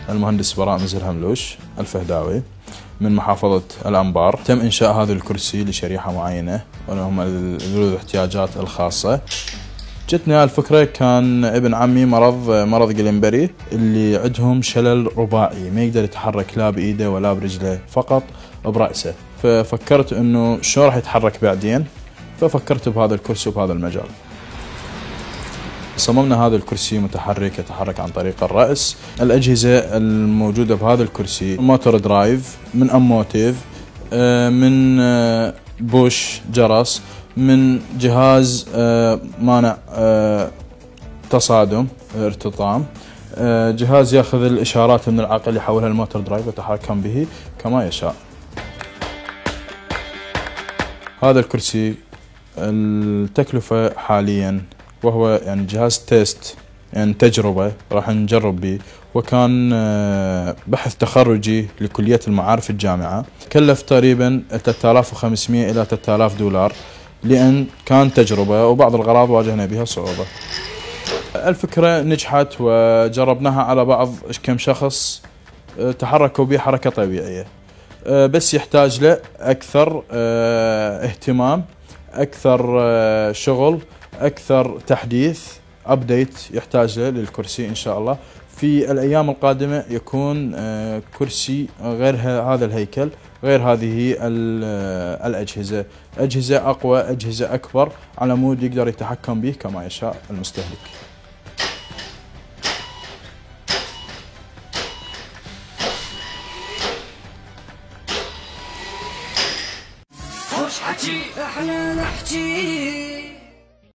المهندس براء مزرهملوش الفهداوي من محافظة الأنبار. تم إنشاء هذا الكرسي لشريحة معينة وهم ذوي الاحتياجات الخاصة. جتني الفكرة كان ابن عمي مرض جلنبري اللي عندهم شلل رباعي، ما يقدر يتحرك لا بإيده ولا برجله، فقط برأسه. ففكرت إنه شلون راح يتحرك بعدين، ففكرت بهذا الكرسي وبهذا المجال. صممنا هذا الكرسي متحرك، يتحرك عن طريق الرأس. الأجهزة الموجودة بهذا الكرسي موتور درايف، من أموتيف، من بوش جرس، من جهاز مانع تصادم ارتطام، جهاز ياخذ الإشارات من العقل يحولها للموتور درايف ويتحكم به كما يشاء. هذا الكرسي التكلفة حاليا، وهو يعني جهاز تيست، يعني تجربة راح نجرب به، وكان بحث تخرجي لكلية المعارف الجامعة، كلف تقريبا 3500 إلى 3000 دولار، لأن كان تجربة وبعض الأغراض واجهنا بها صعوبة. الفكرة نجحت وجربناها على بعض كم شخص تحركوا بها حركة طبيعية، بس يحتاج له أكثر اهتمام، أكثر شغل، أكثر تحديث، أبديت يحتاج له للكرسي. إن شاء الله في الأيام القادمة يكون كرسي غير هذا الهيكل، غير هذه الأجهزة، أجهزة أقوى، أجهزة أكبر، على مود يقدر يتحكم به كما يشاء المستهلك. خوش حكي احنا نحكي